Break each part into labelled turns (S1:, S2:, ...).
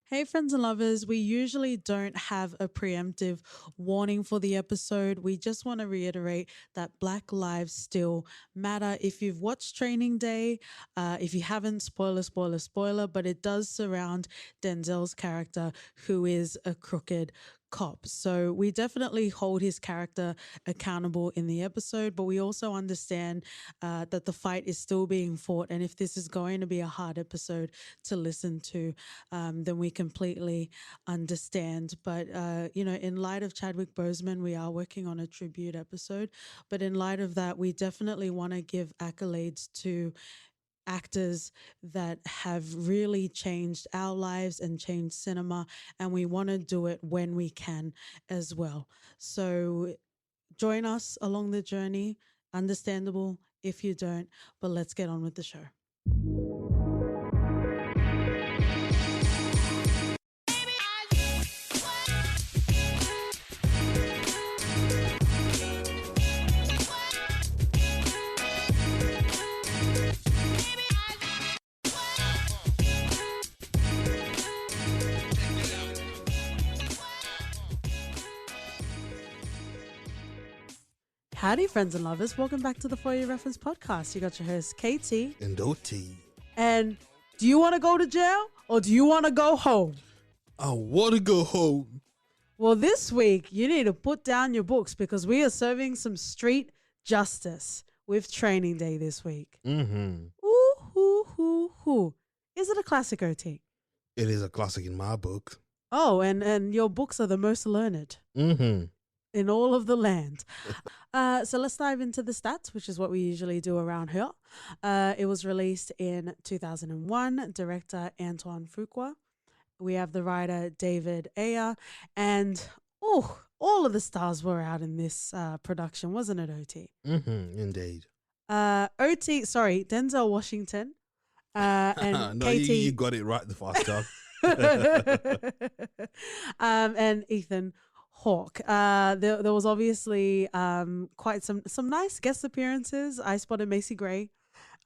S1: Hey, friends and lovers, we usually don't have a preemptive warning for the episode. We just want to reiterate that Black lives still matter. If you've watched Training Day, if you haven't, spoiler, but it does surround Denzel's character, who is a crooked cop. So we definitely hold his character accountable in the episode, but we also understand that the fight is still being fought. And if this is going to be a hard episode to listen to, then we completely understand. But, in light of Chadwick Boseman, we are working on a tribute episode. But in light of that, we definitely want to give accolades to actors that have really changed our lives and changed cinema, and we want to do it when we can as well. So join us along the journey. Understandable if you don't, but let's get on with the show. Howdy, friends and lovers. Welcome back to the For Your Reference podcast. You got your host, KT.
S2: And OT.
S1: And do you want to go to jail or do you want to go home?
S2: I want to go home.
S1: Well, this week, you need to put down your books because we are serving some street justice with Training Day this week.
S2: Mm-hmm.
S1: Ooh, hoo, hoo, hoo. Is it a classic, OT?
S2: It is a classic in my book.
S1: Oh, and your books are the most learned
S2: Mm-hmm.
S1: in all of the land. So let's dive into the stats, which is what we usually do around here. It was released in 2001, director Antoine Fuqua. We have the writer David Ayer, and all of the stars were out in this production, wasn't it, OT?
S2: Mm-hmm. Indeed.
S1: Denzel Washington and
S2: No,
S1: KT.
S2: you got it right the first time.
S1: And Ethan Hawke. There was obviously quite some nice guest appearances. I spotted Macy Gray.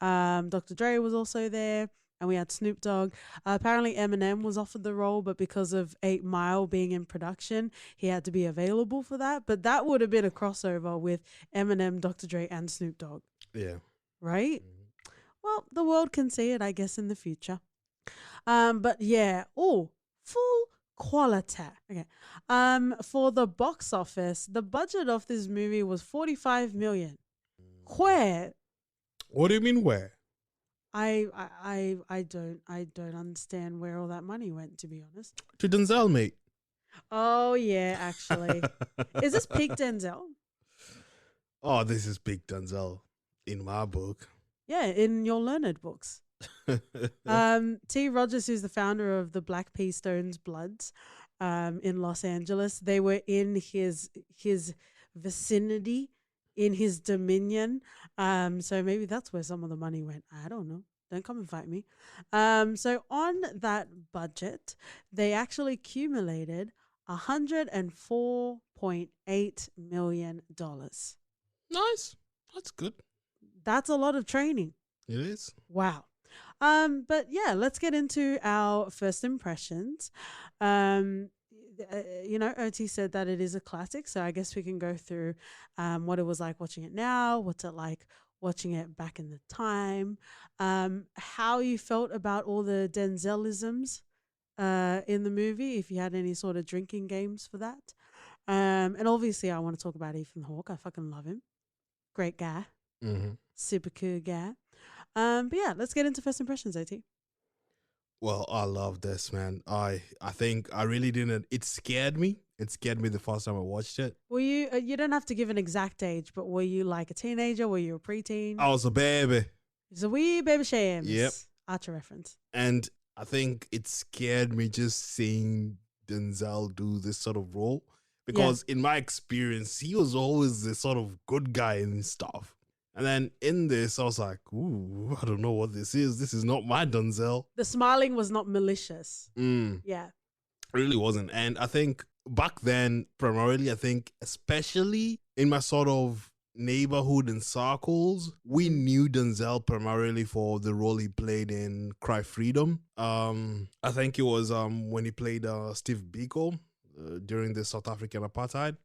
S1: Dr. Dre was also there. And we had Snoop Dogg. Apparently Eminem was offered the role, but because of 8 Mile being in production, he had to be available for that. But that would have been a crossover with Eminem, Dr. Dre, and Snoop Dogg.
S2: Yeah.
S1: Right? Mm-hmm. Well, the world can see it, I guess, in the future. But yeah, full quality. Okay. For the box office, the budget of this movie was 45 million. Where?
S2: What do you mean where?
S1: I don't understand where all that money went, to be honest.
S2: To Denzel, mate.
S1: Oh yeah, actually. Is this peak Denzel?
S2: Oh, this is big Denzel in my book.
S1: Yeah, in your learned books. T. Rogers, who's the founder of the Black Pea Stones Bloods in Los Angeles, they were in his vicinity, in his dominion. So maybe that's where some of the money went. I don't know. Don't come and fight me. So on that budget, they actually accumulated $104.8 million.
S2: Nice. That's good.
S1: That's a lot of training.
S2: It is.
S1: Wow. But yeah, let's get into our first impressions. OT said that it is a classic, so I guess we can go through what it was like watching it now, what's it like watching it back in the time, how you felt about all the Denzelisms in the movie, if you had any sort of drinking games for that. And obviously I want to talk about Ethan Hawke. I fucking love him. Great guy.
S2: Mm-hmm.
S1: Super cool guy. But yeah, let's get into first impressions, OT.
S2: Well, I love this, man. I think I really didn't. It scared me. It scared me the first time I watched it.
S1: Were you? You don't have to give an exact age, but were you like a teenager? Were you a preteen?
S2: I was a baby.
S1: It's a wee baby Shams.
S2: Yep.
S1: Archer reference.
S2: And I think it scared me just seeing Denzel do this sort of role. Because in my experience, he was always the sort of good guy and stuff. And then in this, I was like, ooh, I don't know what this is. This is not my Denzel.
S1: The smiling was not malicious.
S2: Yeah.
S1: Yeah.
S2: It really wasn't. And I think back then, primarily, I think, especially in my sort of Neighborhood and Circles, we knew Denzel primarily for the role he played in Cry Freedom. I think it was when he played Steve Biko during the South African apartheid.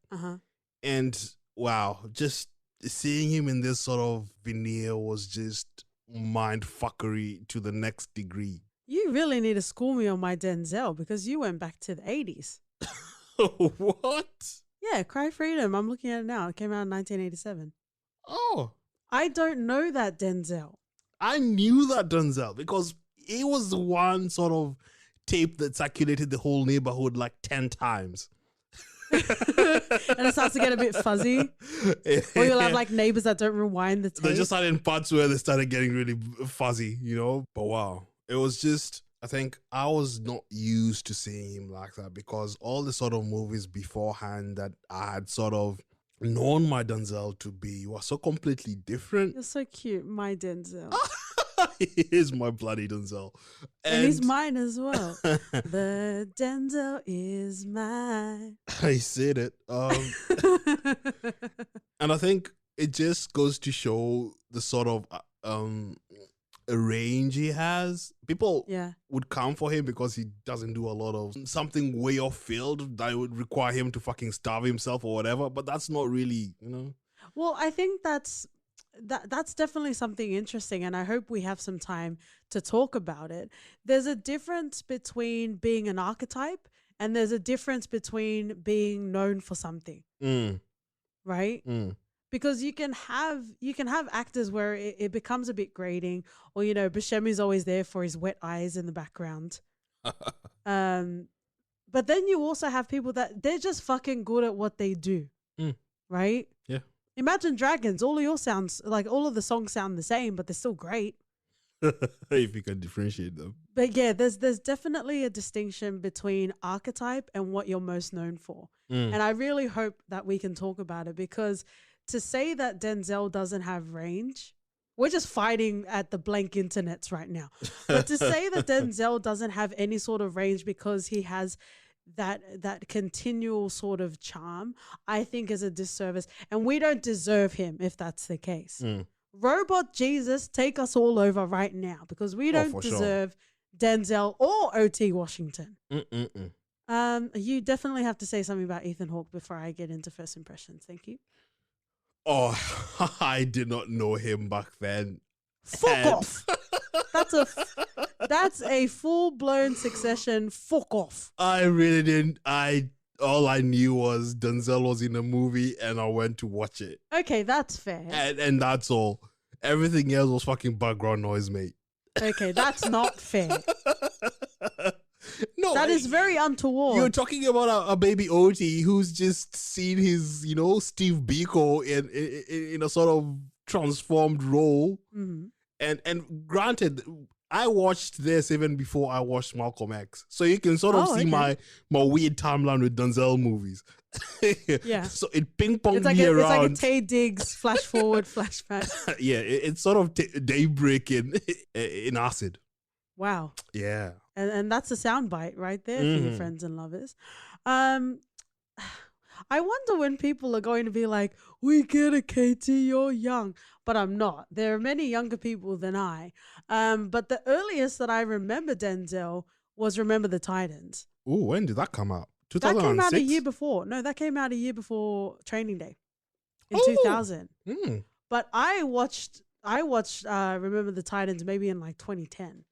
S2: And wow, just seeing him in this sort of veneer was just mind fuckery to the next degree.
S1: You really need to school me on my Denzel because you went back to the 80s.
S2: What?
S1: Yeah, Cry Freedom. I'm looking at it now. It came out in 1987.
S2: Oh.
S1: I don't know that Denzel.
S2: I knew that Denzel because it was the one sort of tape that circulated the whole neighborhood like 10 times.
S1: And it starts to get a bit fuzzy. Or you'll have like neighbors that don't rewind the tape.
S2: They just started in parts where they started getting really fuzzy, you know? But wow. It was just, I think I was not used to seeing him like that because all the sort of movies beforehand that I had sort of known my Denzel to be was so completely different.
S1: You're so cute, my Denzel.
S2: He is my bloody Denzel.
S1: And he's mine as well. The Denzel is mine.
S2: I said it. And I think it just goes to show the sort of range he has. People would come for him because he doesn't do a lot of something way off field that would require him to fucking starve himself or whatever. But that's not really, you know.
S1: Well, I think that's definitely something interesting, and I hope we have some time to talk about it. There's a difference between being an archetype and there's a difference between being known for something. Right? Because you can have actors where it becomes a bit grating, or you know, Buscemi's always there for his wet eyes in the background. But then you also have people that they're just fucking good at what they do. Right?
S2: Yeah.
S1: Imagine Dragons. All of the songs sound the same, but they're still great.
S2: If you can differentiate them.
S1: But yeah, there's definitely a distinction between archetype and what you're most known for. And I really hope that we can talk about it, because to say that Denzel doesn't have range, we're just fighting at the blank internets right now. But to say that Denzel doesn't have any sort of range because he has that continual sort of charm, I think is a disservice. And we don't deserve him if that's the case. Robot Jesus, take us all over right now, because we don't deserve Denzel or O.T. Washington. You definitely have to say something about Ethan Hawke before I get into first impressions. Thank you.
S2: Oh, I did not know him back then.
S1: Fuck off. That's a full-blown Succession fuck off.
S2: I really didn't. All I knew was Denzel was in a movie and I went to watch it.
S1: Okay, that's fair.
S2: And that's all. Everything else was fucking background noise, mate.
S1: Okay, that's not fair.
S2: No,
S1: that is very untoward.
S2: You're talking about a baby OT who's just seen his, you know, Steve Biko in a sort of transformed role. And granted, I watched this even before I watched Malcolm X, so you can sort of see my weird timeline with Denzel movies.
S1: Yeah.
S2: So it ping ponged
S1: like
S2: me around.
S1: It's like a Taye Diggs flash forward, flashback.
S2: Yeah, it's sort of daybreak in acid.
S1: Wow.
S2: Yeah.
S1: And that's a soundbite right there for your friends and lovers. I wonder when people are going to be like, we get it, KT, you're young. But I'm not. There are many younger people than I. But the earliest that I remember Denzel was Remember the Titans.
S2: Oh, when did that come out? 2006?
S1: That came out a year before. No, that came out a year before Training Day in 2000. But I watched Remember the Titans maybe in like 2010.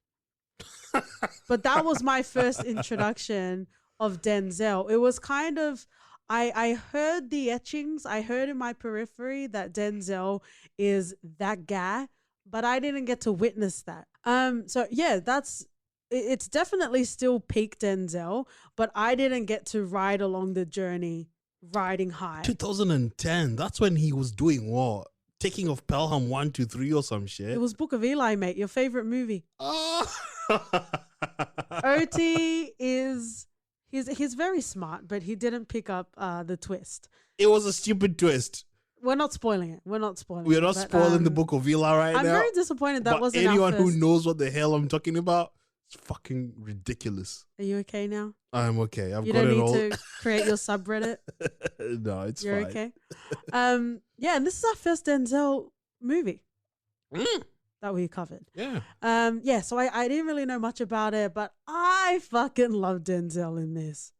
S1: But that was my first introduction of Denzel. It was kind of, I heard the etchings. I heard in my periphery that Denzel is that guy, but I didn't get to witness that. So yeah, it's definitely still peak Denzel, but I didn't get to ride along the journey riding high.
S2: 2010, that's when he was doing what? Taking of Pelham 1, 2, 3 or some shit.
S1: It was Book of Eli, mate, your favorite movie. OT is he's very smart, but he didn't pick up the twist.
S2: It was a stupid twist.
S1: We're not spoiling it. We're not spoiling
S2: We're not spoiling the Book of Eli right now.
S1: I'm very disappointed that wasn't
S2: anyone
S1: our first.
S2: who knows what the hell I'm talking about, It's fucking ridiculous.
S1: Are you okay now?
S2: I'm okay. I've
S1: You
S2: got
S1: don't
S2: it
S1: need
S2: all.
S1: to create your subreddit.
S2: No, it's
S1: You're
S2: fine.
S1: okay. Yeah, and this is our first Denzel movie that we covered.
S2: Yeah.
S1: Yeah, so I didn't really know much about it, but I fucking love Denzel in this.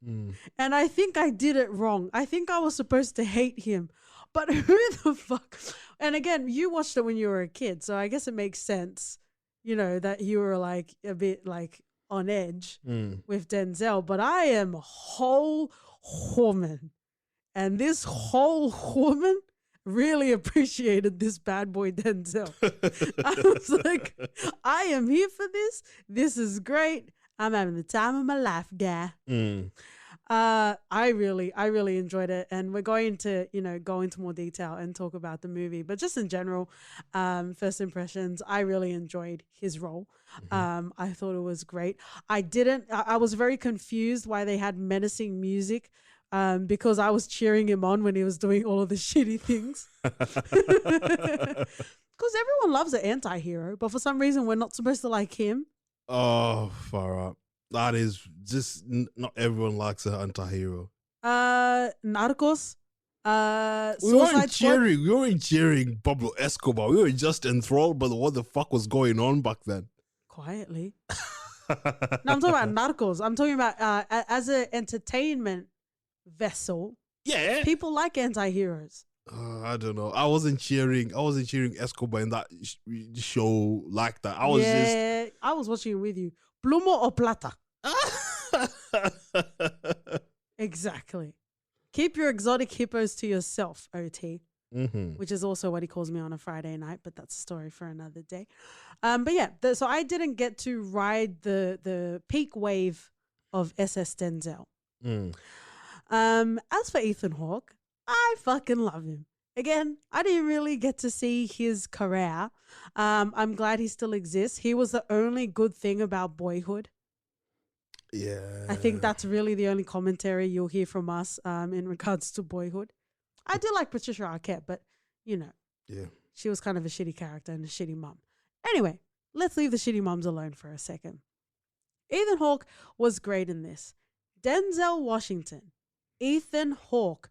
S1: And I think I did it wrong. I think I was supposed to hate him. But who the fuck? And again, you watched it when you were a kid, so I guess it makes sense, you know, that you were like a bit like on edge with Denzel. But I am a whole woman. And this whole woman really appreciated this bad boy Denzel. I was like, I am here for this. This is great. I'm having the time of my life, guy. I really enjoyed it, and we're going to, you know, go into more detail and talk about the movie. But just in general, first impressions, I really enjoyed his role. I thought it was great. I was very confused why they had menacing music. Because I was cheering him on when he was doing all of the shitty things. Because everyone loves an anti-hero, but for some reason we're not supposed to like him.
S2: Oh, far out. That is just not everyone likes an anti-hero.
S1: Narcos.
S2: We weren't cheering Pablo Escobar. We were just enthralled by what the fuck was going on back then.
S1: Quietly. No, I'm talking about Narcos. I'm talking about as an entertainment vessel.
S2: Yeah,
S1: people like anti-heroes.
S2: I don't know. I wasn't cheering Escobar in that show like that. I was
S1: watching it with you. Plumo or plata? Exactly. Keep your exotic hippos to yourself, OT. Which is also what he calls me on a Friday night, but that's a story for another day. But yeah, so I didn't get to ride the peak wave of SS Denzel. As for Ethan Hawke, I fucking love him. Again, I didn't really get to see his career. I'm glad he still exists. He was the only good thing about Boyhood.
S2: Yeah.
S1: I think that's really the only commentary you'll hear from us in regards to Boyhood. I do like Patricia Arquette, but, you know, she was kind of a shitty character and a shitty mum. Anyway, let's leave the shitty mums alone for a second. Ethan Hawke was great in this. Denzel Washington, Ethan Hawke,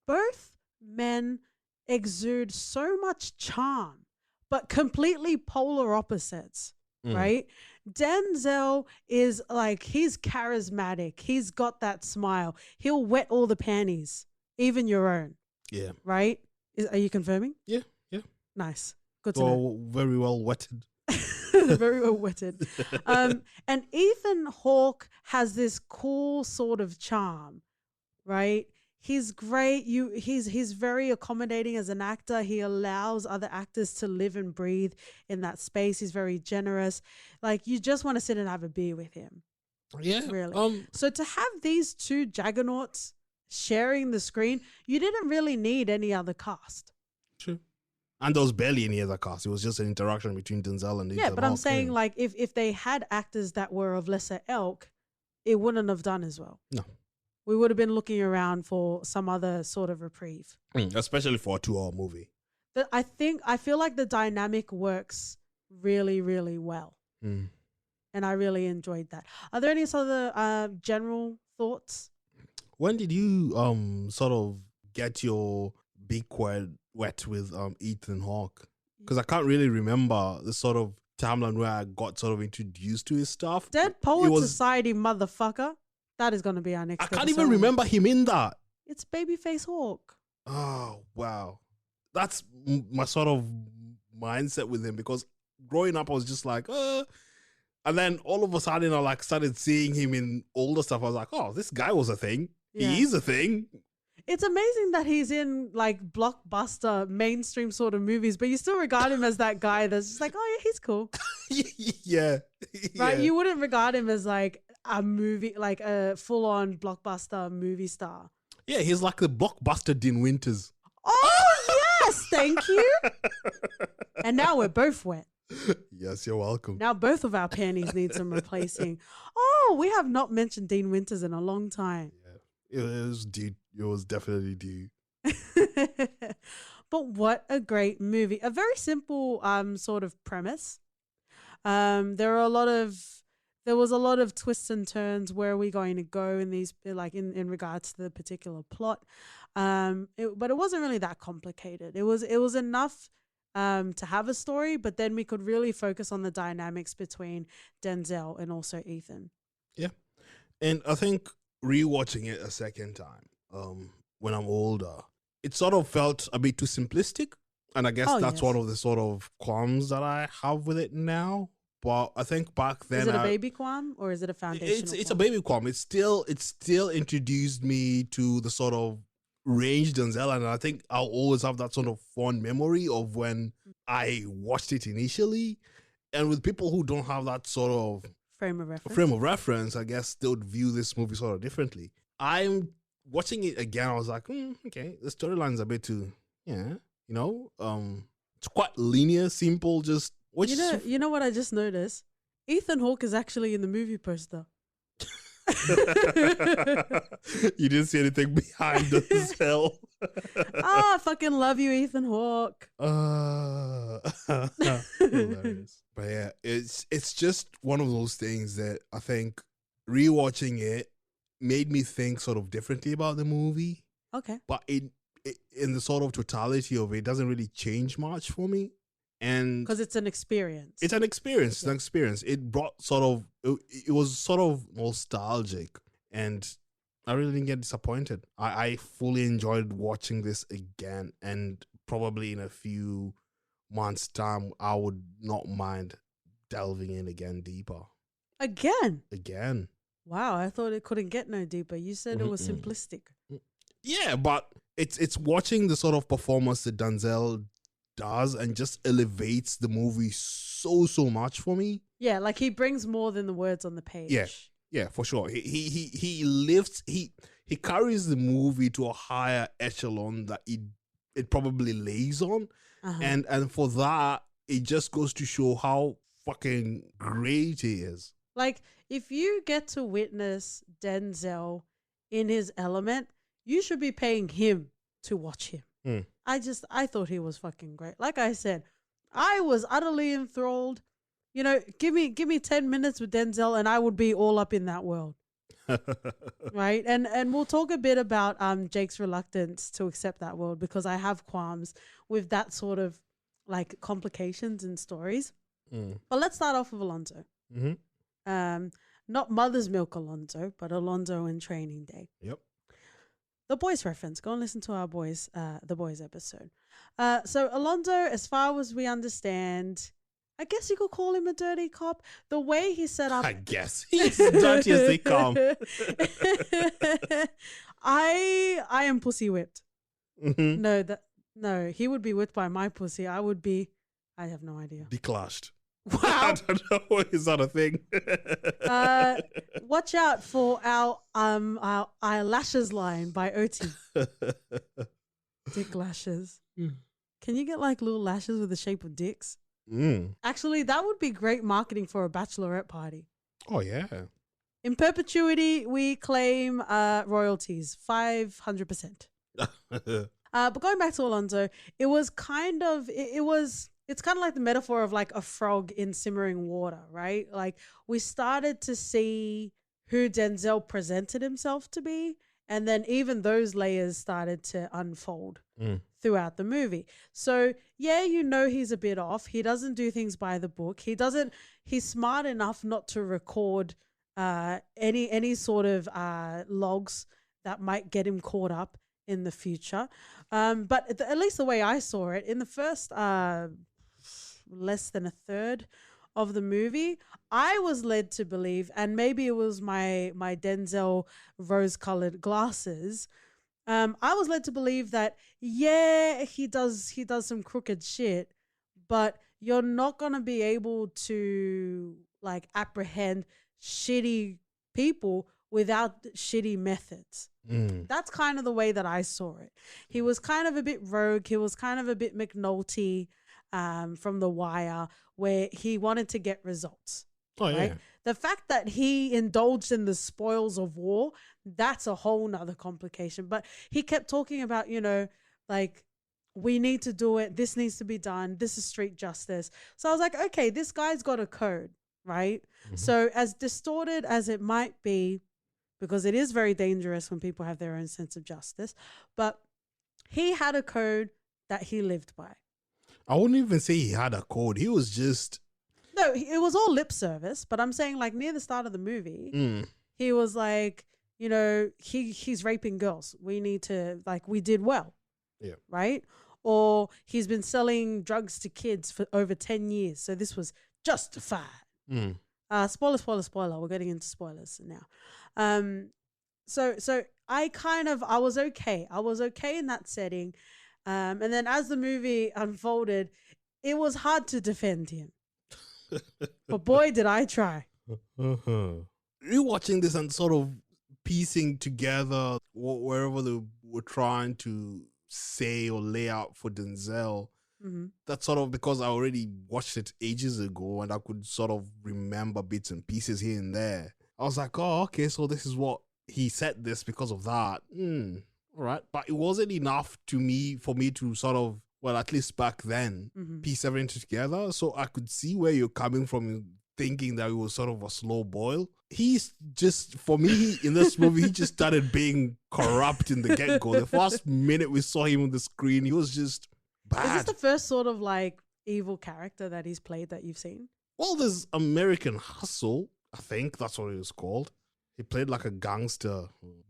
S1: both men exude so much charm, but completely polar opposites, right? Denzel is like, he's charismatic. He's got that smile. He'll wet all the panties, even your own.
S2: Yeah.
S1: Right? Are you confirming?
S2: Yeah.
S1: Nice. Good to know.
S2: Very well wetted.
S1: Very well wetted. And Ethan Hawke has this cool sort of charm, right? He's great. He's very accommodating as an actor. He allows other actors to live and breathe in that space. He's very generous. Like, you just want to sit and have a beer with him.
S2: Yeah.
S1: Really. So to have these two juggernauts sharing the screen, you didn't really need any other cast.
S2: True. And there was barely any other cast. It was just an interaction between Denzel and
S1: Ethan Hawke. I'm saying, like, if they had actors that were of lesser ilk, it wouldn't have done as well.
S2: No.
S1: We would have been looking around for some other sort of reprieve.
S2: Especially for a 2-hour movie.
S1: But I feel like the dynamic works really, really well. And I really enjoyed that. Are there any other general thoughts?
S2: When did you sort of get your big wet with Ethan Hawke? Because I can't really remember the sort of timeline where I got sort of introduced to his stuff.
S1: Dead Poet Society, motherfucker. That is going to be our next episode.
S2: I can't even remember him in that.
S1: It's Babyface Hawke.
S2: Oh, wow. That's my sort of mindset with him, because growing up I was just like, and then all of a sudden I like started seeing him in older stuff. I was like, oh, this guy was a thing. Yeah. He is a thing.
S1: It's amazing that he's in like blockbuster mainstream sort of movies, but you still regard him as that guy that's just like, oh yeah, he's cool.
S2: Yeah.
S1: Right? You wouldn't regard him as like a movie, like a full-on blockbuster movie star.
S2: Yeah, he's like the blockbuster Dean Winters.
S1: Oh yes, thank you. And now we're both wet.
S2: Yes, you're welcome.
S1: Now both of our panties need some replacing. Oh, we have not mentioned Dean Winters in a long time.
S2: Yeah, it was definitely due.
S1: But what a great movie. A very simple sort of premise. There are a lot of there was a lot of twists and turns. Where are we going to go in these, like in regards to the particular plot? But it wasn't really that complicated. It was enough to have a story, but then we could really focus on the dynamics between Denzel and also Ethan.
S2: Yeah. And I think rewatching it a second time, when I'm older, it sort of felt a bit too simplistic. And I guess that's one of the sort of qualms that I have with it now. But I think back then,
S1: is it a baby qualm or is it a foundational?
S2: It's a baby qualm. It still introduced me to the sort of range Denzel, and I think I'll always have that sort of fond memory of when I watched it initially. And with people who don't have that sort of
S1: frame of reference,
S2: I guess they would view this movie sort of differently. I'm watching it again. I was like, okay, the storyline's a bit too, it's quite linear, simple. Just
S1: you know what I just noticed? Ethan Hawke is actually in the movie poster.
S2: You didn't see anything behind Denzel.
S1: I fucking love you, Ethan Hawke.
S2: Hilarious. But yeah, it's just one of those things that I think rewatching it made me think sort of differently about the movie.
S1: Okay.
S2: But in the sort of totality of it, doesn't really change much for me. And
S1: because it's an experience.
S2: It's an experience. Yeah. It's an experience. It brought it was sort of nostalgic, and I really didn't get disappointed. I fully enjoyed watching this again, and probably in a few months' time, I would not mind delving in again deeper. Again.
S1: Wow, I thought it couldn't get no deeper. You said it was simplistic.
S2: Yeah, but it's watching the sort of performance that Denzel does and just elevates the movie so much for me.
S1: Yeah, like he brings more than the words on the page.
S2: Yeah, for sure. He lifts, he carries the movie to a higher echelon that it probably lays on. And for that, it just goes to show how fucking great he is.
S1: Like, if you get to witness Denzel in his element, you should be paying him to watch him. I thought he was fucking great. Like I said, I was utterly enthralled. You know, give me 10 minutes with Denzel and I would be all up in that world. Right? And we'll talk a bit about Jake's reluctance to accept that world, because I have qualms with that sort of like complications in stories. But let's start off with Alonzo. Not Mother's Milk Alonzo, but Alonzo in Training Day.
S2: Yep.
S1: The Boys reference. Go and listen to our The Boys episode. So Alonzo, as far as we understand, I guess you could call him a dirty cop. The way he set up,
S2: I guess he's dirty as they come.
S1: I am pussy whipped. No, he would be whipped by my pussy. I have no idea.
S2: Declashed.
S1: Wow.
S2: I don't know. Is that a thing?
S1: Watch out for our eyelashes line by OT. Dick lashes. Can you get like little lashes with the shape of dicks? Actually, that would be great marketing for a bachelorette party.
S2: Oh yeah.
S1: In perpetuity, we claim royalties 500%. But going back to Alonzo, it was kind of it's kind of like the metaphor of like a frog in simmering water, right? Like we started to see who Denzel presented himself to be, and then even those layers started to unfold throughout the movie. So yeah, you know he's a bit off. He doesn't do things by the book. He's smart enough not to record any sort of logs that might get him caught up in the future. But at least the way I saw it, in the first less than a third of the movie, I was led to believe, and maybe it was my Denzel rose-colored glasses, I was led to believe that, yeah, he does some crooked shit, but you're not going to be able to like apprehend shitty people without shitty methods. That's kind of the way that I saw it. He was kind of a bit rogue. He was kind of a bit McNulty from The Wire, where he wanted to get results.
S2: Oh, yeah.
S1: Right? The fact that he indulged in the spoils of war, that's a whole nother complication. But he kept talking about, like, we need to do it. This needs to be done. This is street justice. So I was like, okay, this guy's got a code. right?
S2: Mhm.
S1: So as distorted as it might be, because it is very dangerous when people have their own sense of justice, but he had a code that he lived by.
S2: I wouldn't even say he had a code. He was just
S1: No, it was all lip service, but I'm saying like near the start of the movie, he was like, you know, he's raping girls. We need to, like, we did well.
S2: Yeah.
S1: Right? Or he's been selling drugs to kids for over 10 years. So this was justified. Spoiler. We're getting into spoilers now. So I was okay. I was okay in that setting. And then as the movie unfolded, it was hard to defend him. But boy, did I try.
S2: Rewatching this and sort of piecing together wherever they were trying to say or lay out for Denzel, that's sort of because I already watched it ages ago and I could sort of remember bits and pieces here and there. I was like, oh, okay, so this is what he said this because of that. All right. But it wasn't enough for me to sort of, well, at least back then, piece everything together. So I could see where you're coming from in thinking that it was sort of a slow boil. He's just, for me, in this movie, he just started being corrupt in the get-go. The first minute we saw him on the screen, he was just bad.
S1: Is this the first sort of like evil character that he's played that you've seen?
S2: Well, there's American Hustle. I think that's what it was called. He played like a gangster,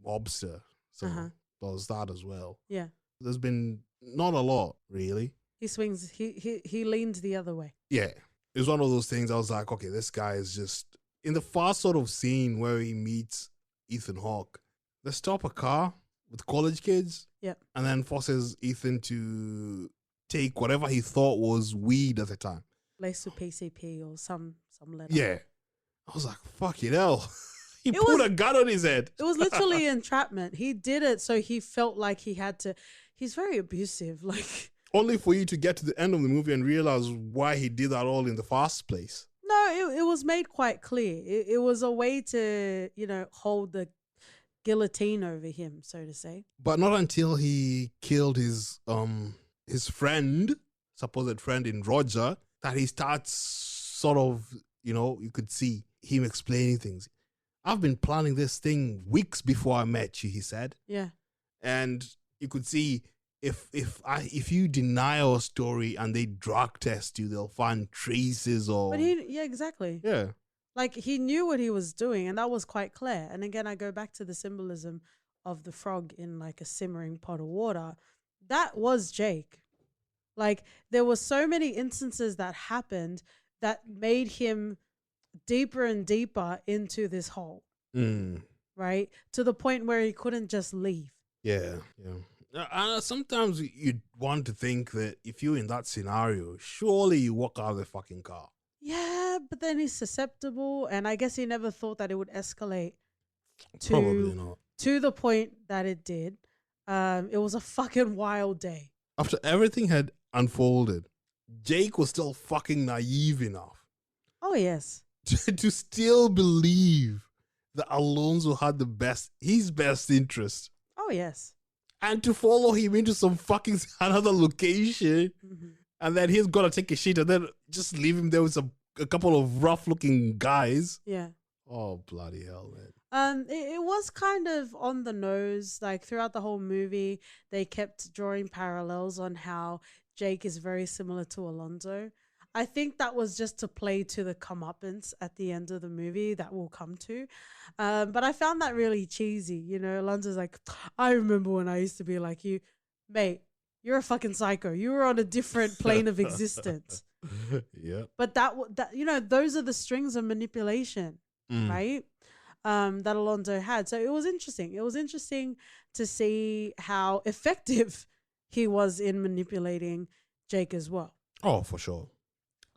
S2: mobster. So there was that as well.
S1: Yeah.
S2: There's been not a lot, really.
S1: He swings, he leans the other way.
S2: Yeah. It was one of those things I was like, okay, this guy is just... In the first sort of scene where he meets Ethan Hawke, they stop a car with college kids.
S1: Yep.
S2: And then forces Ethan to take whatever he thought was weed at the time.
S1: Laced with PCP or some letter.
S2: Yeah. I was like, fucking hell. He put a gun on his head.
S1: It was literally entrapment. He did it so he felt like he had to. He's very abusive. Like,
S2: only for you to get to the end of the movie and realize why he did that all in the first place.
S1: No, it was made quite clear. It was a way to, you know, hold the guillotine over him, so to say.
S2: But not until he killed his friend, supposed friend in Roger, that he starts sort of, you know, you could see him explaining things. I've been planning this thing weeks before I met you, he said.
S1: Yeah.
S2: And you could see if you deny our story and they drug test you, they'll find traces or...
S1: But yeah, exactly.
S2: Yeah.
S1: Like, he knew what he was doing, and that was quite clear. And again, I go back to the symbolism of the frog in like a simmering pot of water. That was Jake. Like, there were so many instances that happened that made him deeper and deeper into this hole. Right? To the point where he couldn't just leave.
S2: Yeah, yeah. Sometimes you want to think that if you're in that scenario, surely you walk out of the fucking car.
S1: Yeah, but then he's susceptible, and I guess he never thought that it would escalate
S2: Probably not.
S1: To the point that it did. It was a fucking wild day.
S2: After everything had unfolded, Jake was still fucking naive enough.
S1: Oh, yes.
S2: To still believe that Alonzo had his best interest.
S1: Oh, yes.
S2: And to follow him into some fucking another location, and then he's gonna take a shit, and then just leave him there with a couple of rough-looking guys.
S1: Yeah.
S2: Oh, bloody hell, man.
S1: It was kind of on the nose. Like, throughout the whole movie, they kept drawing parallels on how Jake is very similar to Alonzo. I think that was just to play to the comeuppance at the end of the movie that we'll come to. But I found that really cheesy. You know, Alonzo's like, I remember when I used to be like you. Mate, you're a fucking psycho. You were on a different plane of existence.
S2: Yeah.
S1: But that, you know, those are the strings of manipulation, right? That Alonzo had. So it was interesting. It was interesting to see how effective he was in manipulating Jake as well.
S2: Oh, for sure.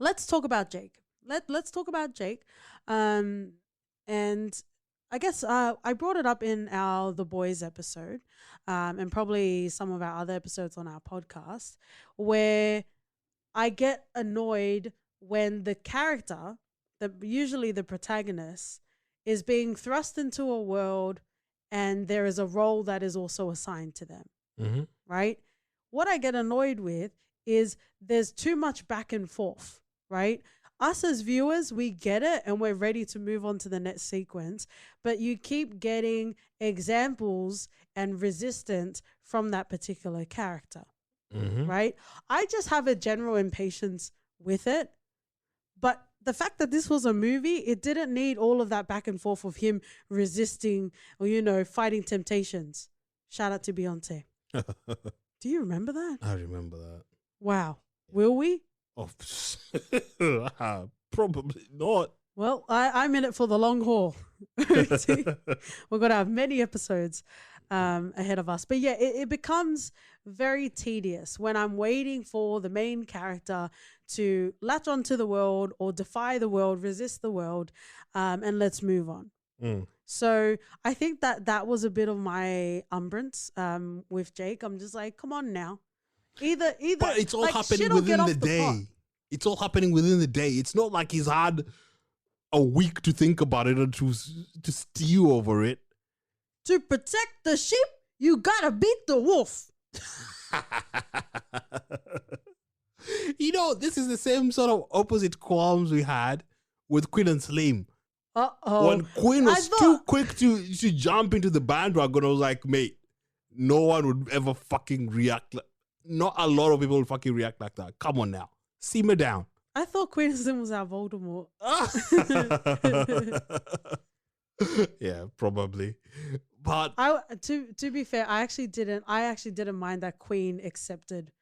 S1: Let's talk about Jake. Let's talk about Jake. And I guess I brought it up in our The Boys episode, and probably some of our other episodes on our podcast, where I get annoyed when the character, usually the protagonist, is being thrust into a world and there is a role that is also assigned to them, right? What I get annoyed with is there's too much back and forth, right? us as viewers, we get it and we're ready to move on to the next sequence. But you keep getting examples and resistance from that particular character, right? I just have a general impatience with it. But the fact that this was a movie, it didn't need all of that back and forth of him resisting or, you know, fighting temptations. Shout out to Beyonce. Do you remember that?
S2: I remember that.
S1: Wow. Will we?
S2: Oh, probably not.
S1: Well, I'm in it for the long haul. We're going to have many episodes ahead of us. But yeah, it becomes very tedious when I'm waiting for the main character to latch onto the world or defy the world, resist the world, and let's move on. So I think that was a bit of my umbrance with Jake. I'm just like, come on now. Either.
S2: But it's all
S1: like,
S2: happening within the day. It's all happening within the day. It's not like he's had a week to think about it or to stew over it.
S1: To protect the sheep, you gotta beat the wolf.
S2: You know, this is the same sort of opposite qualms we had with Queen and Slim. When Queen was too quick to jump into the bandwagon, I was like, mate, no one would ever fucking react. Not a lot of people would fucking react like that. Come on now. Simmer down.
S1: I thought Queen and Slim was our Voldemort.
S2: Yeah, probably. But
S1: to be fair, I actually didn't mind that Queen accepted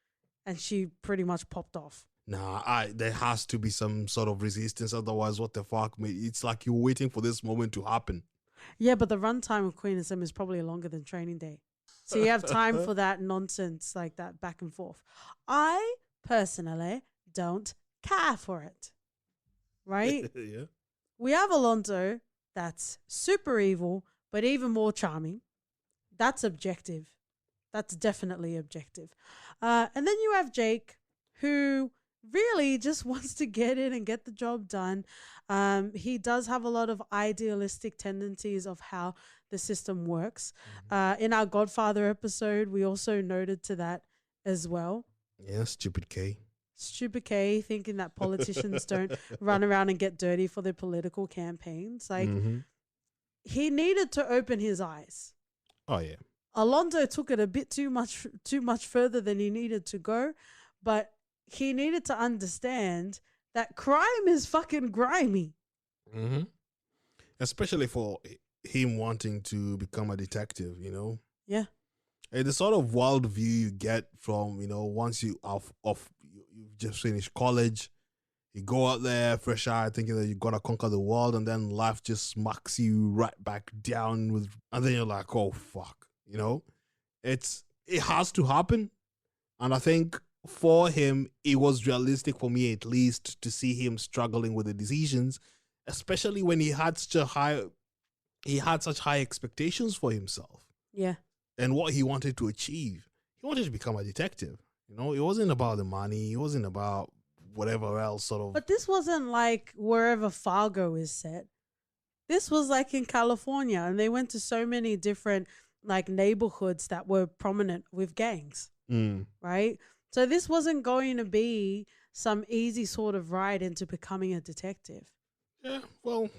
S1: and she pretty much popped off.
S2: Nah, there has to be some sort of resistance. Otherwise, what the fuck, mate? It's like you're waiting for this moment to happen.
S1: Yeah, but the runtime of Queen and Slim is probably longer than Training Day. So you have time for that nonsense, like that back and forth. I personally don't care for it. Right?
S2: Yeah.
S1: We have Alonso that's super evil, but even more charming. That's objective. That's definitely objective. And then you have Jake, who really just wants to get in and get the job done. He does have a lot of idealistic tendencies of how the system works. In our Godfather episode, we also noted to that as well.
S2: Yeah, stupid K.
S1: Stupid K, thinking that politicians don't run around and get dirty for their political campaigns. Like, he needed to open his eyes.
S2: Oh, yeah.
S1: Alonso took it a bit too much further than he needed to go, but he needed to understand that crime is fucking grimy.
S2: Especially for him wanting to become a detective, you know?
S1: Yeah.
S2: And the sort of wild view you get from, you know, once you've just finished college, you go out there fresh eye thinking that you're gonna conquer the world, and then life just smacks you right back down with, and then you're like, oh fuck, you know? It has to happen. And I think for him, it was realistic for me at least to see him struggling with the decisions, especially when he had such high expectations for himself.
S1: Yeah.
S2: And what he wanted to achieve. He wanted to become a detective. You know, it wasn't about the money. It wasn't about whatever else sort of.
S1: But this wasn't like wherever Fargo is set. This was like in California, and they went to so many different like neighborhoods that were prominent with gangs, right? So this wasn't going to be some easy sort of ride into becoming a detective.
S2: Yeah, well,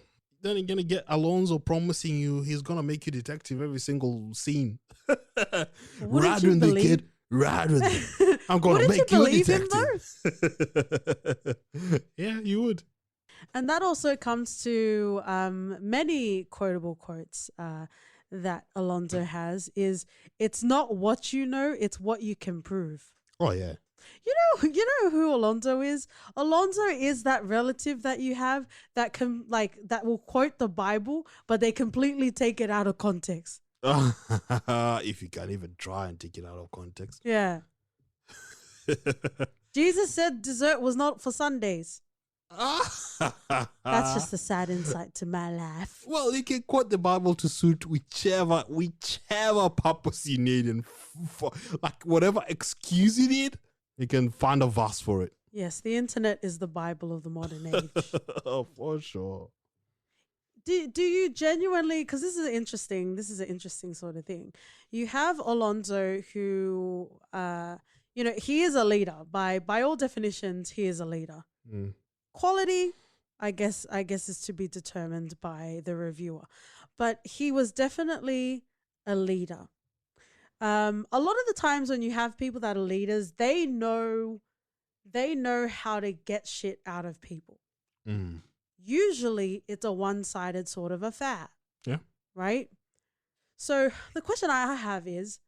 S2: then you're going to get Alonso promising you he's going to make you detective every single scene. Ride with the kid. Ride with me. I'm going to make you a detective. Yeah, you would.
S1: And that also comes to many quotable quotes that Alonso has is, it's not what you know, it's what you can prove.
S2: Oh, yeah.
S1: You know who Alonso is? Alonso is that relative that you have that can that will quote the Bible, but they completely take it out of context.
S2: If you can't even try and take it out of context.
S1: Yeah. Jesus said dessert was not for Sundays. That's just a sad insight to my life.
S2: Well, you can quote the Bible to suit whichever purpose you need, and like whatever excuse you need, you can find a verse for it.
S1: Yes, the internet is the Bible of the modern age.
S2: Oh, for sure.
S1: Do you genuinely, because this is an interesting sort of thing. You have Alonso who, he is a leader. By all definitions, he is a leader. Quality, I guess is to be determined by the reviewer. But he was definitely a leader. A lot of the times when you have people that are leaders, they know how to get shit out of people.
S2: Mm.
S1: Usually it's a one-sided sort of affair,
S2: Yeah.
S1: right? So the question I have is,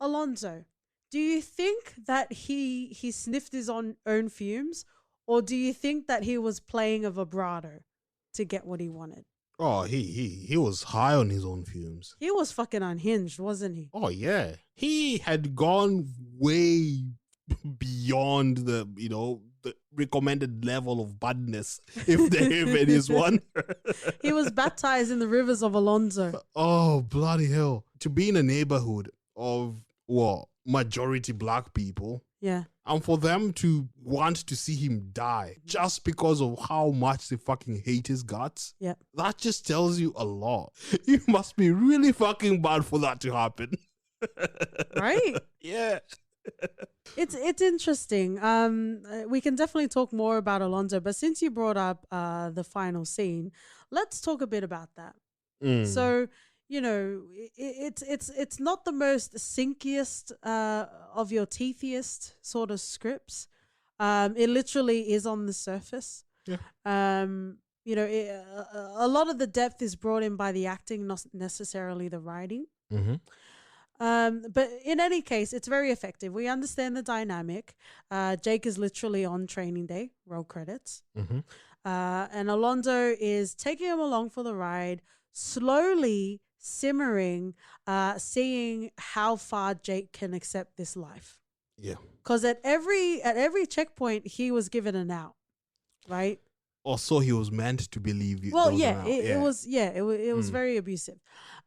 S1: Alonso, do you think that he sniffed his own fumes, or do you think that he was playing a vibrato to get what he wanted?
S2: Oh, he was high on his own fumes.
S1: He was fucking unhinged, wasn't he?
S2: Oh yeah, he had gone way beyond the recommended level of badness, if there even is one.
S1: He was baptized in the rivers of Alonso.
S2: Oh bloody hell! To be in a neighborhood of what majority black people,
S1: Yeah.
S2: and for them to want to see him die just because of how much they fucking hate his guts,
S1: Yeah.
S2: that just tells you a lot. You must be really fucking bad for that to happen.
S1: Right?
S2: Yeah.
S1: It's interesting. We can definitely talk more about Alonso, but since you brought up the final scene, let's talk a bit about that.
S2: Mm.
S1: So, it's not the most sinkiest of your teethiest sort of scripts. It literally is on the surface.
S2: Yeah.
S1: A lot of the depth is brought in by the acting, not necessarily the writing.
S2: Mm-hmm.
S1: But in any case, it's very effective. We understand the dynamic. Jake is literally on training day, roll credits.
S2: Mm-hmm.
S1: And Alonso is taking him along for the ride, slowly simmering, seeing how far Jake can accept this life.
S2: Yeah.
S1: Because at every checkpoint, he was given an out, right?
S2: Also, he was meant to believe you.
S1: Well,
S2: those
S1: yeah,
S2: are out.
S1: it was it was very abusive.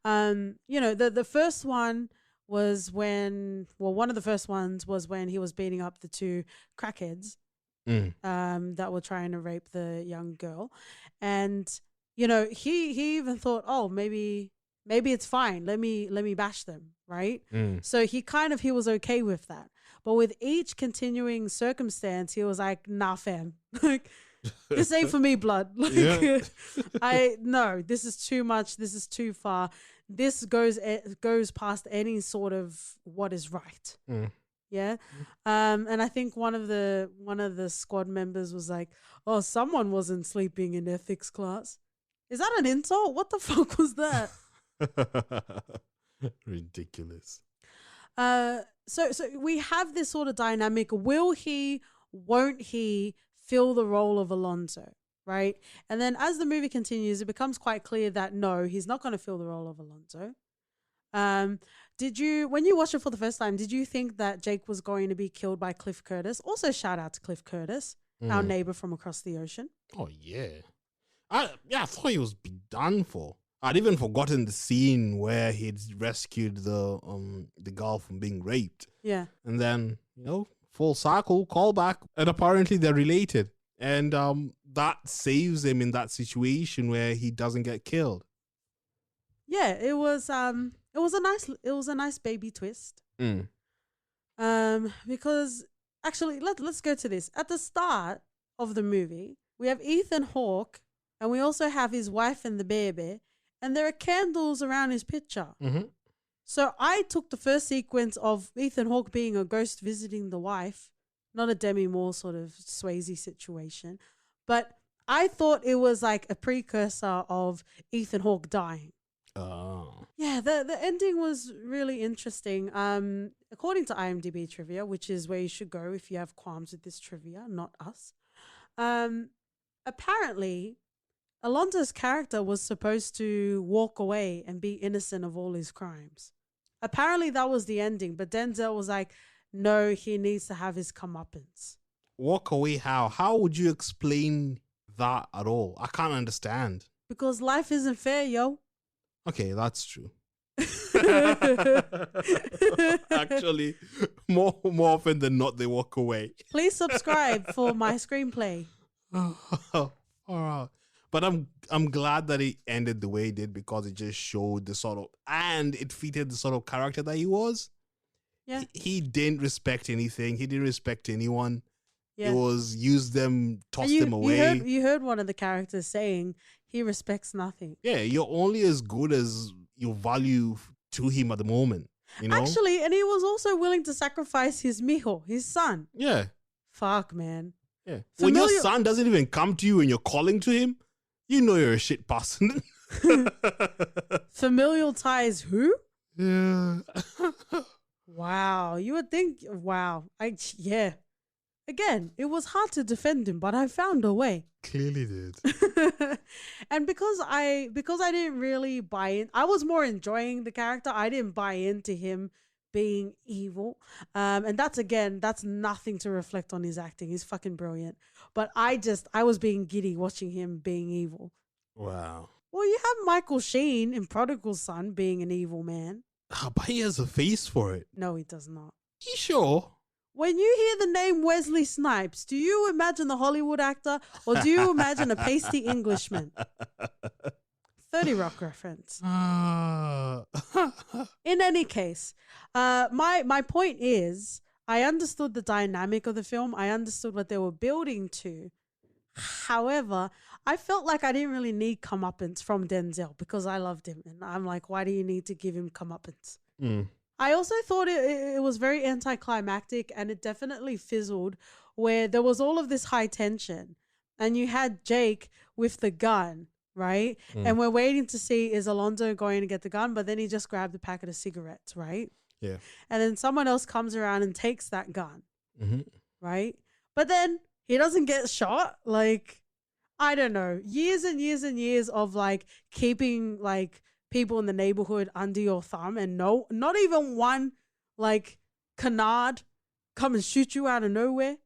S1: The first one was one of the first ones was when he was beating up the two crackheads
S2: Mm.
S1: that were trying to rape the young girl, and he even thought, oh, maybe it's fine. Let me bash them, right?
S2: Mm.
S1: So he was okay with that, but with each continuing circumstance, he was like, nah, fam, like. This ain't for me, blood. Like,
S2: Yeah.
S1: no, this is too much. This is too far. This goes past any sort of what is right.
S2: Mm.
S1: Yeah. And I think one of the squad members was like, "Oh, someone wasn't sleeping in ethics class." Is that an insult? What the fuck was that?
S2: Ridiculous.
S1: So we have this sort of dynamic. Will he? Won't he? Fill the role of Alonso, right? And then as the movie continues, it becomes quite clear that no, he's not going to fill the role of Alonso. When you watched it for the first time, did you think that Jake was going to be killed by Cliff Curtis? Also, shout out to Cliff Curtis, our neighbor from across the ocean.
S2: Oh yeah, I thought he was be done for. I'd even forgotten the scene where he'd rescued the girl from being raped.
S1: Yeah,
S2: And then, full circle, callback, and apparently they're related. And that saves him in that situation where he doesn't get killed.
S1: yeah, it was a nice baby twist.
S2: Mm.
S1: Because actually, let's go to this. At the start of the movie, we have Ethan Hawke, and we also have his wife and the baby, and there are candles around his picture.
S2: Mm-hmm.
S1: So I took the first sequence of Ethan Hawke being a ghost visiting the wife, not a Demi Moore sort of Swayze situation, but I thought it was like a precursor of Ethan Hawke dying.
S2: Oh.
S1: Yeah, the ending was really interesting. According to IMDb trivia, which is where you should go if you have qualms with this trivia, not us. Apparently, Alonso's character was supposed to walk away and be innocent of all his crimes. Apparently that was the ending, but Denzel was like, no, he needs to have his comeuppance.
S2: Walk away how? How would you explain that at all? I can't understand.
S1: Because life isn't fair, yo.
S2: Okay, that's true. Actually, more often than not, they walk away.
S1: Please subscribe for my screenplay.
S2: All right. But I'm glad that it ended the way it did, because it just showed and it fitted the sort of character that he was.
S1: Yeah.
S2: He didn't respect anything. He didn't respect anyone.
S1: Yeah.
S2: It was use them, toss
S1: And
S2: them away.
S1: You heard one of the characters saying he respects nothing.
S2: Yeah, you're only as good as your value to him at the moment. You know?
S1: Actually, and he was also willing to sacrifice his mijo, his son.
S2: Yeah.
S1: Fuck, man.
S2: Yeah. When
S1: Familiar-
S2: your son doesn't even come to you and you're calling to him, you know you're a shit person.
S1: Familial ties who?
S2: Yeah.
S1: Wow. You would think, wow. Yeah. Again, it was hard to defend him, but I found a way.
S2: Clearly did.
S1: And because I didn't really buy in, I was more enjoying the character. I didn't buy into him being evil. And that's nothing to reflect on his acting. He's fucking brilliant. But I was being giddy watching him being evil.
S2: Wow.
S1: Well, you have Michael Sheen in Prodigal Son being an evil man.
S2: But he has a face for it.
S1: No, he does not.
S2: You sure?
S1: When you hear the name Wesley Snipes, do you imagine the Hollywood actor or do you imagine a pasty Englishman? 30 Rock reference. In any case, my point is, I understood the dynamic of the film. I understood what they were building to. However, I felt like I didn't really need comeuppance from Denzel because I loved him. And I'm like, why do you need to give him comeuppance? I also thought it was very anticlimactic, and it definitely fizzled where there was all of this high tension and you had Jake with the gun, right? And we're waiting to see, is Alonzo going to get the gun? But then he just grabbed a packet of cigarettes, right?
S2: Yeah.
S1: And then someone else comes around and takes that gun,
S2: Mm-hmm.
S1: right? But then he doesn't get shot. Like, I don't know, years and years and years of like keeping like people in the neighborhood under your thumb, and not even one like canard come and shoot you out of nowhere.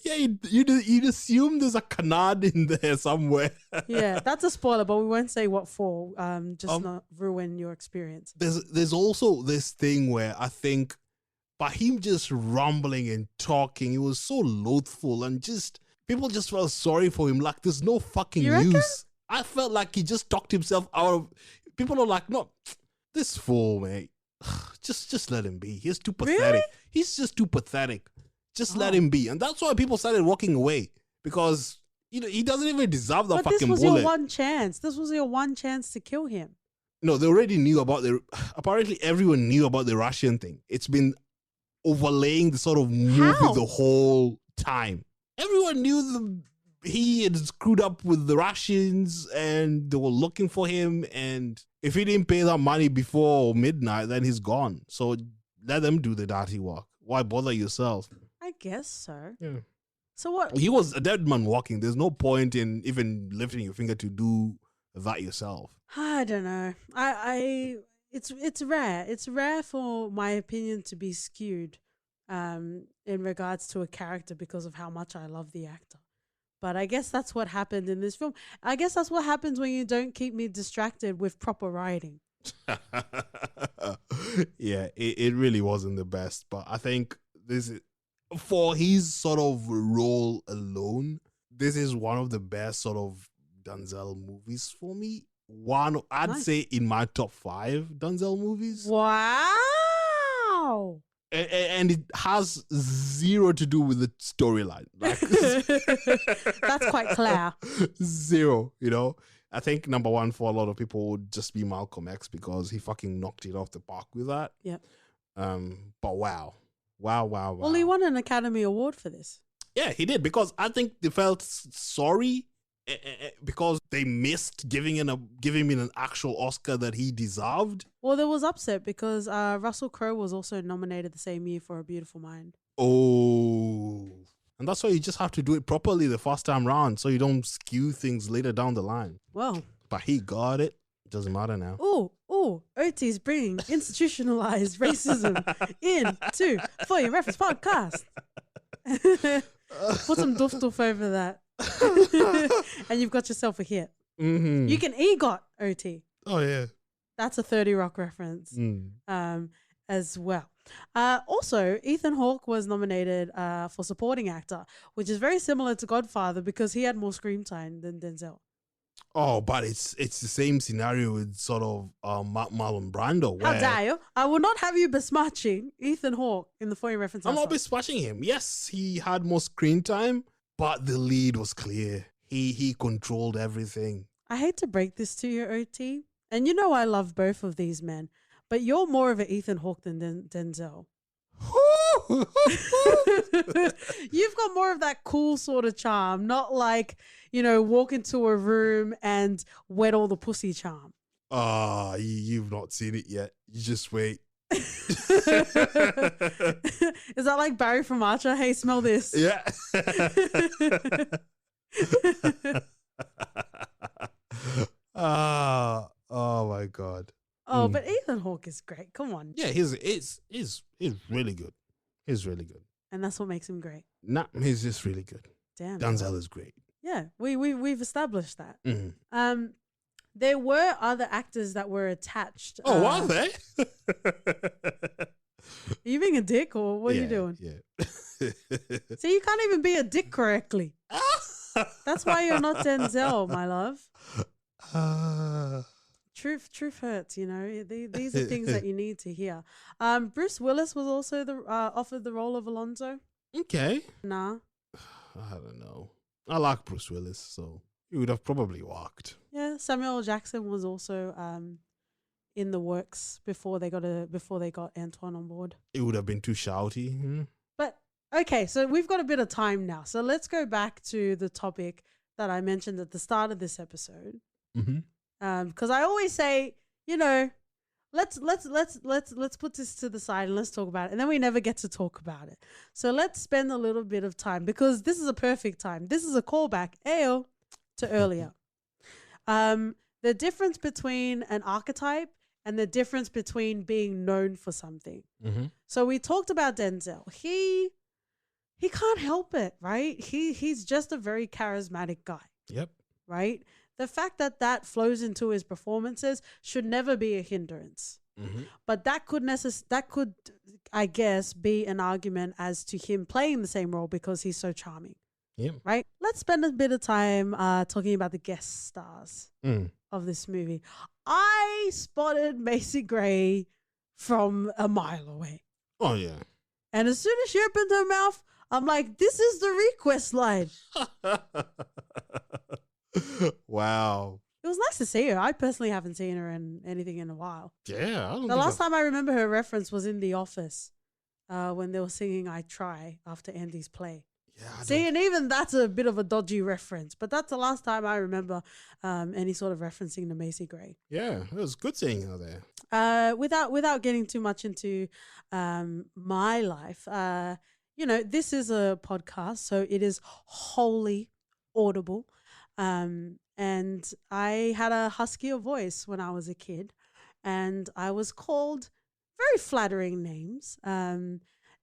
S2: Yeah, you'd assume there's a canard in there somewhere.
S1: Yeah, that's a spoiler, but we won't say what for. Just not ruin your experience.
S2: There's also this thing where I think by him just rumbling and talking, it was so loathful, and just people just felt sorry for him. Like there's no fucking
S1: You reckon?
S2: use. I felt like he just talked himself out of. People are like, no, this fool, mate. Just let him be. He's too pathetic.
S1: Really?
S2: He's just too pathetic. Just let him be. And that's why people started walking away, because he doesn't even deserve the
S1: But
S2: fucking
S1: this was
S2: bullet.
S1: your one chance. This was your one chance to kill him.
S2: No, they already knew about apparently everyone knew about the Russian thing. It's been overlaying the sort of movie
S1: How?
S2: the whole time. Everyone knew he had screwed up with the Russians and they were looking for him. And if he didn't pay that money before midnight, then he's gone. So let them do the dirty work. Why bother yourself?
S1: I guess so.
S2: Yeah.
S1: So what?
S2: He was a dead man walking. There's no point in even lifting your finger to do that yourself.
S1: I don't know. It's rare. It's rare for my opinion to be skewed in regards to a character because of how much I love the actor. But I guess that's what happened in this film. I guess that's what happens when you don't keep me distracted with proper writing.
S2: Yeah, it really wasn't the best. But I think this is, for his sort of role alone, this is one of the best sort of Denzel movies for me. I'd
S1: Nice.
S2: say in my top 5 Denzel movies.
S1: Wow.
S2: And it has zero to do with the storyline. Like,
S1: That's quite clear.
S2: Zero, I think number 1 for a lot of people would just be Malcolm X, because he fucking knocked it off the park with that.
S1: Yep.
S2: But wow.
S1: Well, he won an Academy Award for this.
S2: Yeah, he did, because I think they felt sorry because they missed giving him an actual Oscar that he deserved.
S1: Well, there was upset because Russell Crowe was also nominated the same year for A Beautiful Mind.
S2: Oh. And that's why you just have to do it properly the first time round so you don't skew things later down the line.
S1: Well.
S2: But he got it. Doesn't matter now.
S1: OT's bringing institutionalized racism into For Your Reference podcast. Put some doof over that. And you've got yourself a hit.
S2: Mm-hmm.
S1: You can EGOT OT.
S2: Oh, yeah.
S1: That's a 30 Rock reference as well. Also, Ethan Hawke was nominated for supporting actor, which is very similar to Godfather because he had more screen time than Denzel.
S2: Oh, but it's the same scenario with sort of Marlon Brando.
S1: How
S2: Where
S1: dare you? I will not have you besmirching Ethan Hawke in the For Your Reference.
S2: I'm not
S1: episode.
S2: besmirching him. Yes, he had more screen time, but the lead was clear. He controlled everything.
S1: I hate to break this to you, OT, and you know I love both of these men, but you're more of an Ethan Hawke than Denzel. You've got more of that cool sort of charm, not like, walk into a room and wet all the pussy charm.
S2: You've not seen it yet. You just wait.
S1: Is that like Barry from Archer? Hey, smell this.
S2: Yeah. Oh my God.
S1: Oh, but Ethan Hawke is great. Come on.
S2: Yeah, he's really good. He's really good.
S1: And that's what makes him great.
S2: Nah, he's just really good.
S1: Damn.
S2: Denzel is great.
S1: Yeah, we've established that.
S2: Mm-hmm.
S1: There were other actors that were attached.
S2: Oh, are they?
S1: Are you being a dick or what are you doing?
S2: Yeah.
S1: See, you can't even be a dick correctly. That's why you're not Denzel, my love. Truth hurts, These are things that you need to hear. Bruce Willis was also offered the role of Alonzo.
S2: Okay.
S1: Nah.
S2: I don't know. I like Bruce Willis, so he would have probably walked.
S1: Yeah, Samuel L. Jackson was also in the works before they got Antoine on board.
S2: It would have been too shouty.
S1: But okay, so we've got a bit of time now. So let's go back to the topic that I mentioned at the start of this episode.
S2: Mm-hmm.
S1: Because I always say, let's put this to the side and let's talk about it, and then we never get to talk about it. So let's spend a little bit of time because this is a perfect time. This is a callback, to earlier. The difference between an archetype and the difference between being known for something.
S2: Mm-hmm.
S1: So we talked about Denzel. He can't help it, right? He's just a very charismatic guy.
S2: Yep.
S1: Right? The fact that flows into his performances should never be a hindrance.
S2: Mm-hmm.
S1: But that could, I guess, be an argument as to him playing the same role because he's so charming.
S2: Yeah.
S1: Right? Let's spend a bit of time talking about the guest stars of this movie. I spotted Macy Gray from a mile away.
S2: Oh, yeah.
S1: And as soon as she opened her mouth, I'm like, this is the request line.
S2: Wow.
S1: It was nice to see her. I personally haven't seen her in anything in a while.
S2: Yeah.
S1: The last time I remember her reference was in The Office when they were singing I Try after Andy's play.
S2: Yeah.
S1: See, and even that's a bit of a dodgy reference, but that's the last time I remember any sort of referencing to Macy Gray.
S2: Yeah, it was good seeing her there.
S1: Without getting too much into my life, this is a podcast, so it is wholly audible. And I had a huskier voice when I was a kid, and I was called very flattering names.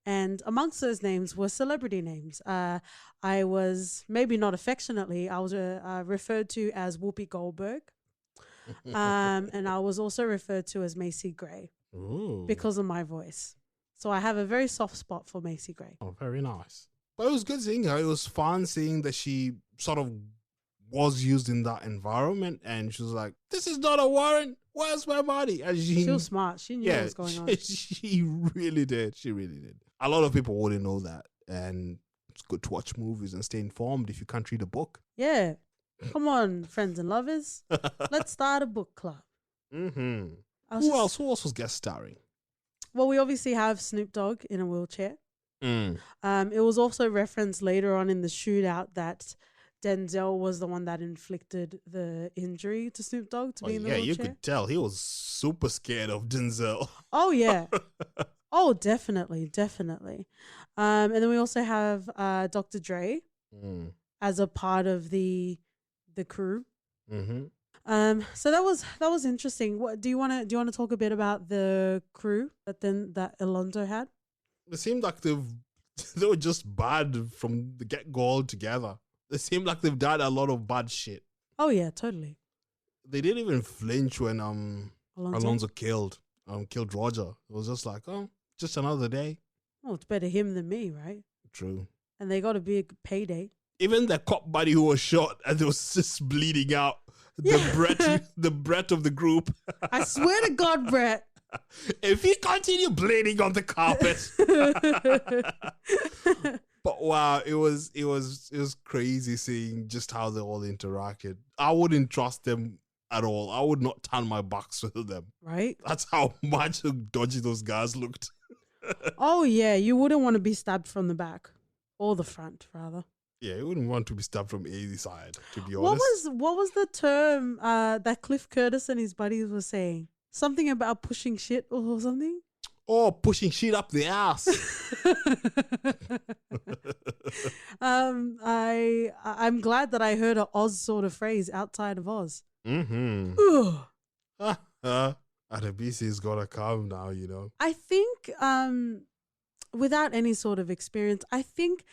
S1: And amongst those names were celebrity names. I was, maybe not affectionately, I was referred to as Whoopi Goldberg. And I was also referred to as Macy Gray.
S2: Ooh.
S1: Because of my voice. So I have a very soft spot for Macy Gray.
S2: Oh, very nice. But it was good seeing her. It was fun seeing that she sort of was used in that environment, and she was like, "This is not a warrant. Where's my money?" And
S1: she was smart. She knew what was going on.
S2: She really did. She really did. A lot of people wouldn't know that, and it's good to watch movies and stay informed if you can't read a book.
S1: Yeah. Come on, friends and lovers. Let's start a book club.
S2: Mm-hmm. Who else was guest starring?
S1: Well, we obviously have Snoop Dogg in a wheelchair.
S2: Mm.
S1: It was also referenced later on in the shootout that Denzel was the one that inflicted the injury to Snoop Dogg to be in the wheelchair.
S2: Yeah, you could tell he was super scared of Denzel.
S1: Oh, yeah. Oh, definitely. And then we also have Dr. Dre as a part of the crew.
S2: Mm-hmm.
S1: So that was interesting. What do you want to talk a bit about the crew that Alonzo had?
S2: It seemed like they were just bad from the get-go altogether. They seem like they've done a lot of bad shit.
S1: Oh yeah, totally.
S2: They didn't even flinch when Alonzo killed Roger. It was just like, oh, just another day.
S1: Oh, it's better him than me, right?
S2: True.
S1: And they got a big payday.
S2: Even the cop buddy who was shot and was just bleeding out, the Brett of the group.
S1: I swear to God, Brett.
S2: If you continue bleeding on the carpet. But wow, it was crazy seeing just how they all interacted. I wouldn't trust them at all. I would not turn my back to them.
S1: Right?
S2: That's how much dodgy those guys looked.
S1: Oh yeah, you wouldn't want to be stabbed from the back or the front, rather.
S2: Yeah, you wouldn't want to be stabbed from either side, to be honest.
S1: What was the term that Cliff Curtis and his buddies were saying? Something about pushing shit or something?
S2: Oh, pushing shit up the ass.
S1: I'm glad that I heard a Oz sort of phrase outside of Oz.
S2: Mm-hmm. Adebisi's gotta come now, you know.
S1: I think without any sort of experience, I think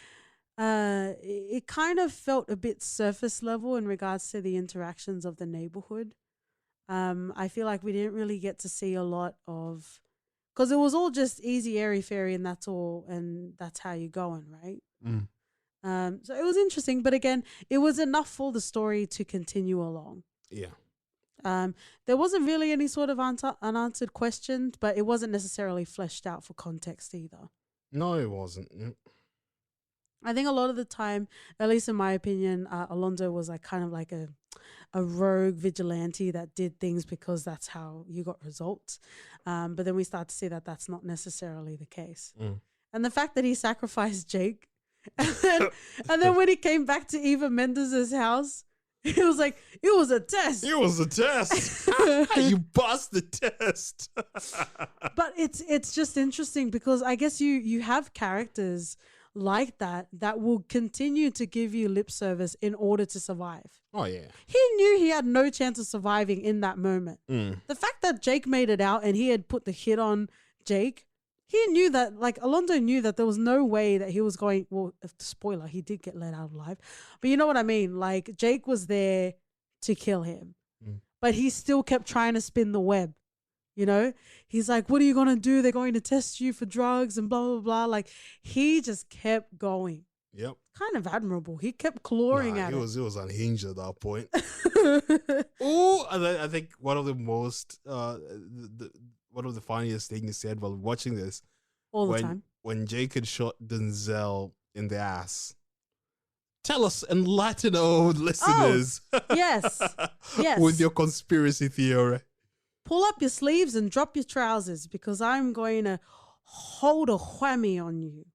S1: it kind of felt a bit surface level in regards to the interactions of the neighborhood. I feel like we didn't really get to see a lot of, because it was all just easy, airy, fairy, and that's all, and that's how you're going, right? So it was interesting, but again, it was enough for the story to continue along.
S2: Yeah.
S1: There wasn't really any sort of unanswered questions, but it wasn't necessarily fleshed out for context either.
S2: No, it wasn't. Yep.
S1: I think a lot of the time, at least in my opinion, Alonzo was like kind of like a rogue vigilante that did things because that's how you got results. But then we start to see that that's not necessarily the case. And the fact that he sacrificed Jake, and then when he came back to Eva Mendez's house, he was like, it was a test.
S2: It was a test. You passed the test.
S1: But it's just interesting because I guess you have characters like that will continue to give you lip service in order to survive.
S2: Oh, yeah.
S1: He knew he had no chance of surviving in that moment. The fact that Jake made it out and he had put the hit on Jake, he knew that, like, Alonzo knew that there was no way that he was going, well, spoiler, he did get let out alive. But you know what I mean? Like, Jake was there to kill him. But he still kept trying to spin the web. You know, he's like, what are you going to do? They're going to test you for drugs and blah, blah, blah. Like, he just kept going.
S2: Yep.
S1: Kind of admirable. He kept clawing at
S2: it.
S1: It
S2: was unhinged at that point. Oh, I think one of the most, one of the funniest things he said while watching this.
S1: All the time.
S2: When Jake had shot Denzel in the ass. Tell us, enlighten our listeners.
S1: Oh, yes. Yes.
S2: With your conspiracy theory.
S1: Pull up your sleeves and drop your trousers because I'm going to hold a whammy on you.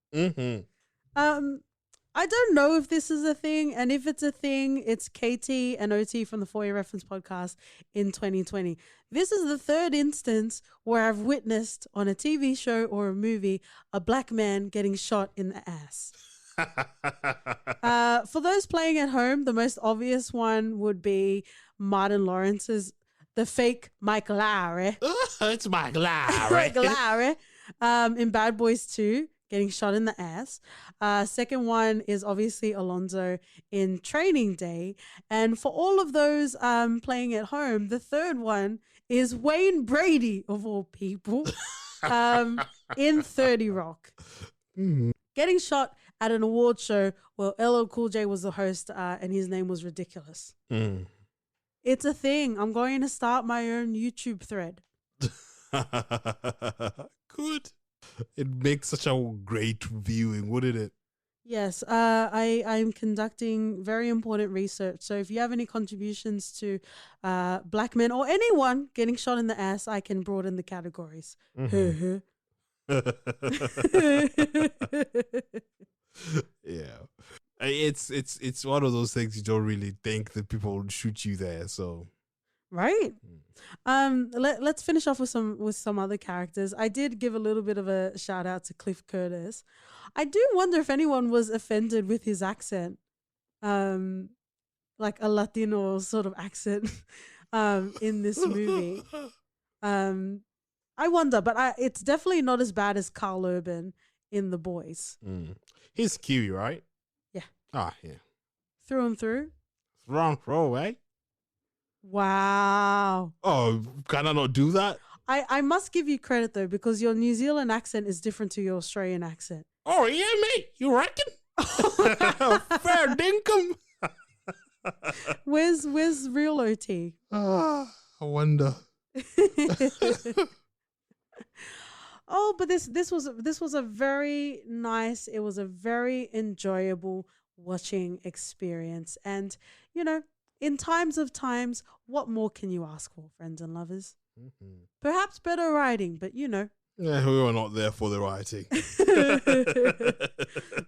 S1: I don't know if this is a thing, and if it's a thing, it's KT and OT from the For Your Reference podcast in 2020. This is the third instance where I've witnessed on a TV show or a movie a black man getting shot in the ass. For those playing at home, the most obvious one would be Martin Lawrence's the fake Mike Lowry.
S2: It's Mike Lowry.
S1: Mike Lowry in Bad Boys 2, getting shot in the ass. Second one is obviously Alonzo in Training Day. And for all of those playing at home, the third one is Wayne Brady, of all people, in 30 Rock. Getting shot at an award show where LL Cool J was the host and his name was Ridiculous. It's a thing. I'm going to start my own YouTube thread.
S2: Good. It makes such a great viewing, wouldn't it?
S1: Yes. I'm conducting very important research. So if you have any contributions to black men or anyone getting shot in the ass, I can broaden the categories.
S2: Yeah. It's one of those things you don't really think that people would shoot you there, so
S1: right. Let's finish off with some other characters. I did give a little bit of a shout out to Cliff Curtis. I do wonder if anyone was offended with his accent, like a Latino sort of accent, in this movie. I wonder, but it's definitely not as bad as Carl Urban in The Boys.
S2: He's Kiwi, right?
S1: Yeah.
S2: Ah, yeah.
S1: Through and through.
S2: Wrong throw, eh?
S1: Wow.
S2: Oh, can I not do that?
S1: I must give you credit though, because your New Zealand accent is different to your Australian accent.
S2: Oh yeah, mate. You reckon? Fair dinkum.
S1: Where's real OT?
S2: I wonder.
S1: Oh, but this was a very nice. It was a very enjoyable watching experience, and you know, in times, what more can you ask for, friends and lovers?
S2: Mm-hmm.
S1: Perhaps better writing, but you know,
S2: Yeah, we were not there for the writing.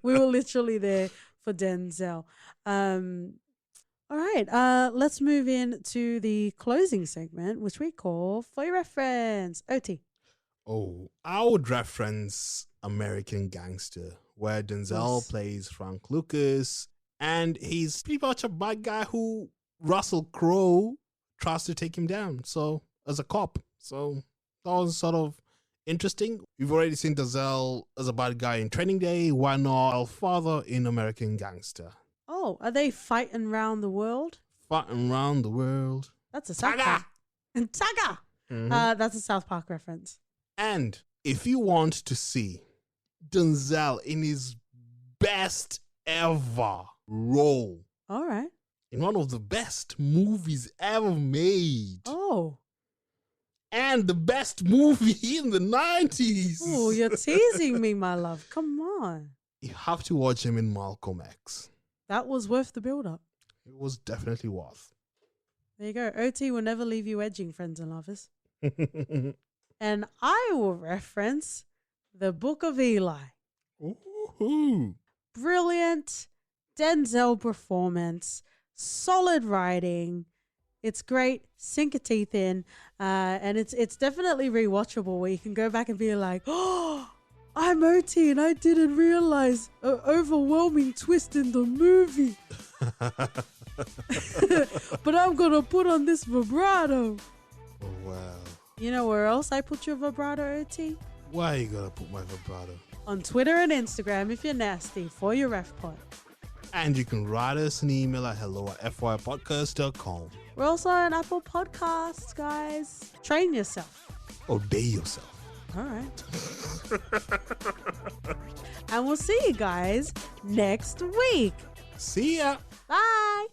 S1: we were literally there for Denzel. All right, let's move into the closing segment, which we call For Your Reference. OT.
S2: Oh, I would reference American Gangster, where Denzel
S1: Yes.
S2: plays Frank Lucas, and he's pretty much a bad guy who Russell Crowe tries to take him down. So, as a cop. So, that was sort of interesting. We've already seen Denzel as a bad guy in Training Day. Why not our father in American Gangster?
S1: Oh, are they fighting round the world?
S2: Fighting around the world.
S1: That's a South
S2: Taga!
S1: Park. Taga!
S2: Mhm.
S1: That's a South Park reference.
S2: And if you want to see Denzel in his best ever role
S1: All right.
S2: in one of the best movies ever made
S1: Oh.
S2: and the best movie in the 90s,
S1: Oh, you're teasing me, my love. Come on.
S2: you have to watch him in Malcolm X.
S1: That was worth the build up.
S2: It was definitely worth.
S1: There you go. OT will never leave you edging, friends and lovers. And I will reference the Book of Eli.
S2: Ooh.
S1: Brilliant Denzel performance, solid writing. It's great, sink your teeth in, and it's definitely rewatchable where you can go back and be like, oh, I'm OT and I didn't realize an overwhelming twist in the movie. But I'm gonna put on this vibrato.
S2: Oh, wow.
S1: You know where else I put your vibrato, OT?
S2: Why you gotta put my vibrato?
S1: On Twitter and Instagram if you're nasty, for your ref pod.
S2: And you can write us an email at hello@fypodcast.com.
S1: We're also on Apple Podcasts, guys. Train yourself.
S2: Obey yourself.
S1: All right. And we'll see you guys next week.
S2: See ya.
S1: Bye.